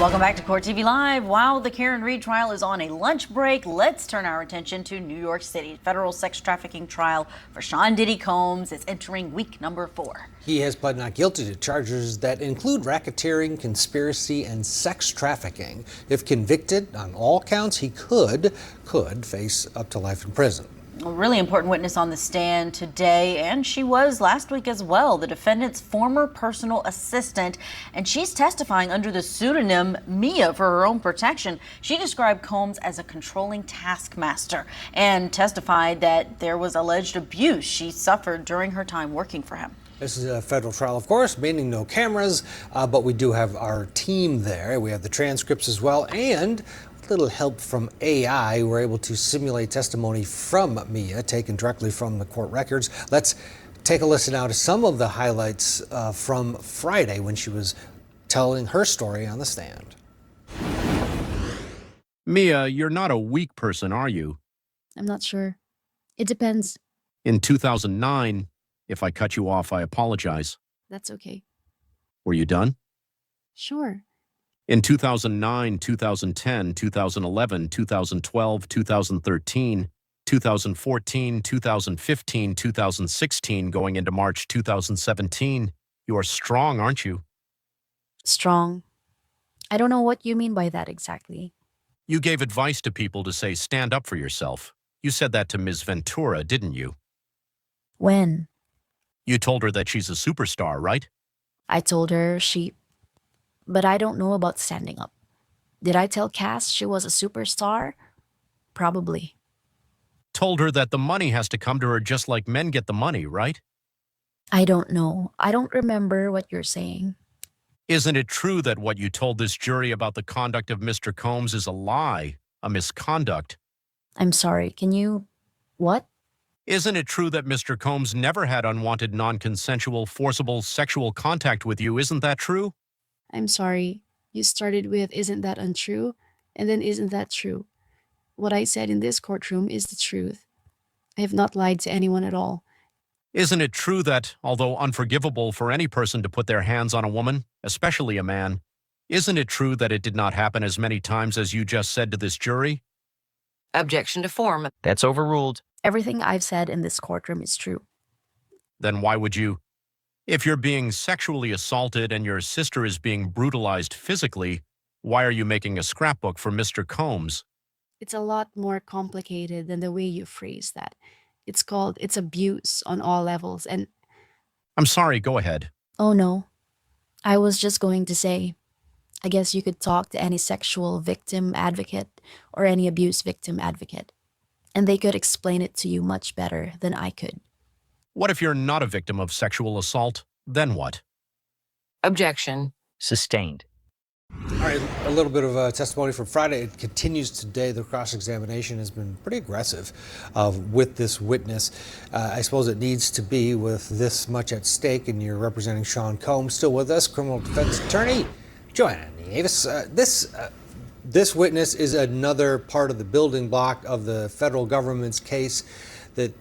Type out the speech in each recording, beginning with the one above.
Welcome back to Court TV Live. While the Karen Read trial is on a lunch break, let's turn our attention to New York City. Federal sex trafficking trial for Sean Diddy Combs is entering week number 4. He has pled not guilty to charges that include racketeering, conspiracy, and sex trafficking. If convicted on all counts, he could face up to life in prison. A really important witness on the stand today, and she was last week as well, the defendant's former personal assistant, and she's testifying under the pseudonym Mia for her own protection. She described Combs as a controlling taskmaster and testified that there was alleged abuse she suffered during her time working for him. This is a federal trial, of course, meaning no cameras, but we do have our team there. We have the transcripts as well, and little help from AI. We're able to simulate testimony from Mia, taken directly from the court records. Let's take a listen now to some of the highlights from Friday when she was telling her story on the stand. Mia, you're not a weak person, are you? I'm not sure. It depends. In 2009, if I cut you off, I apologize. That's okay. Were you done? Sure. In 2009, 2010, 2011, 2012, 2013, 2014, 2015, 2016, going into March 2017, you are strong, aren't you? Strong. I don't know what you mean by that exactly. You gave advice to people to say, stand up for yourself. You said that to Ms. Ventura, didn't you? When? You told her that she's a superstar, right? I told her but I don't know about standing up. Did I tell Cass she was a superstar? Probably. Told her that the money has to come to her just like men get the money, right? I don't know. I don't remember what you're saying. Isn't it true that what you told this jury about the conduct of Mr. Combs is a lie, a misconduct? I'm sorry, can you... What? Isn't it true that Mr. Combs never had unwanted, non-consensual, forcible sexual contact with you? Isn't that true? I'm sorry. You started with, isn't that untrue? And then, isn't that true? What I said in this courtroom is the truth. I have not lied to anyone at all. Isn't it true that, although unforgivable for any person to put their hands on a woman, especially a man, isn't it true that it did not happen as many times as you just said to this jury? Objection to form. That's overruled. Everything I've said in this courtroom is true. Then why would you? If you're being sexually assaulted and your sister is being brutalized physically, why are you making a scrapbook for Mr. Combs? It's a lot more complicated than the way you phrase that. It's abuse on all levels and... I'm sorry, go ahead. Oh no. I was just going to say, I guess you could talk to any sexual victim advocate or any abuse victim advocate, and they could explain it to you much better than I could. What if you're not a victim of sexual assault? Then what? Objection. Sustained. All right, a little bit of testimony from Friday. It continues today. The cross-examination has been pretty aggressive with this witness. I suppose it needs to be with this much at stake, and you're representing Sean Combs. Still with us, criminal defense attorney Joanna Nieves. This witness is another part of the building block of the federal government's case that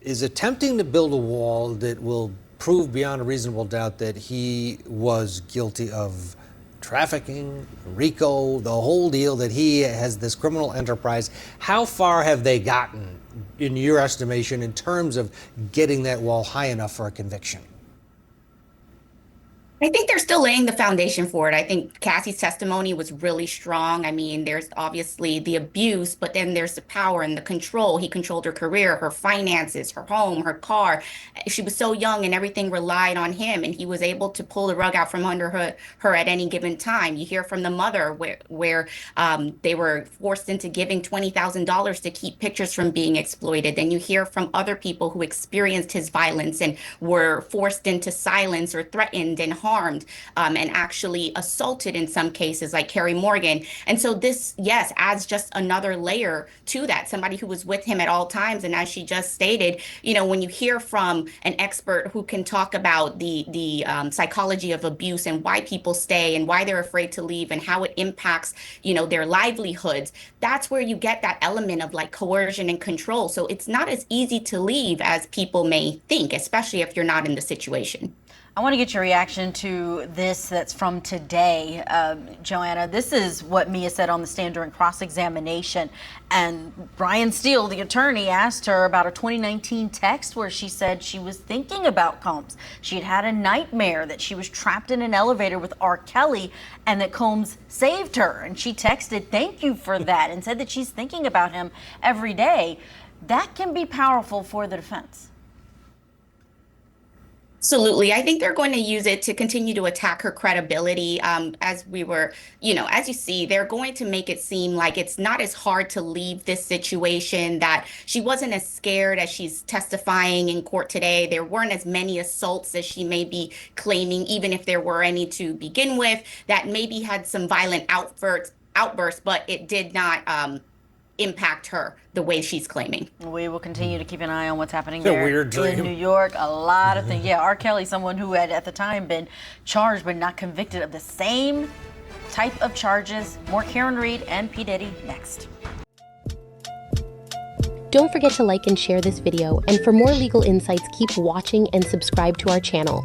is attempting to build a wall that will prove beyond a reasonable doubt that he was guilty of trafficking, RICO, the whole deal, that he has this criminal enterprise. How far have they gotten, in your estimation, in terms of getting that wall high enough for a conviction? I think they're still laying the foundation for it. I think Cassie's testimony was really strong. I mean, there's obviously the abuse, but then there's the power and the control. He controlled her career, her finances, her home, her car. She was so young and everything relied on him, and he was able to pull the rug out from under her at any given time. You hear from the mother where they were forced into giving $20,000 to keep pictures from being exploited. Then you hear from other people who experienced his violence and were forced into silence or threatened and harmed and actually assaulted in some cases, like Carrie Morgan. And so this, yes, adds just another layer to that. Somebody who was with him at all times. And as she just stated, you know, when you hear from an expert who can talk about the psychology of abuse and why people stay and why they're afraid to leave and how it impacts, you know, their livelihoods, that's where you get that element of like coercion and control. So it's not as easy to leave as people may think, especially if you're not in the situation. I want to get your reaction to this that's from today. Joanna, this is what Mia said on the stand during cross-examination. And Brian Steele, the attorney, asked her about a 2019 text where she said she was thinking about Combs. She had had a nightmare that she was trapped in an elevator with R. Kelly and that Combs saved her. And she texted, "Thank you for that," and said that she's thinking about him every day. That can be powerful for the defense. Absolutely. I think they're going to use it to continue to attack her credibility. As we were, as you see, they're going to make it seem like it's not as hard to leave this situation, that she wasn't as scared as she's testifying in court today. There weren't as many assaults as she may be claiming, even if there were any to begin with, that maybe had some violent outbursts, but it did not impact her the way she's claiming. We will continue to keep an eye on what's happening It's a there weird dream. in New York. A lot of things. Yeah, R. Kelly, someone who had at the time been charged but not convicted of the same type of charges. More Karen Reed and P. Diddy next. Don't forget to like and share this video, and for more legal insights, keep watching and subscribe to our channel.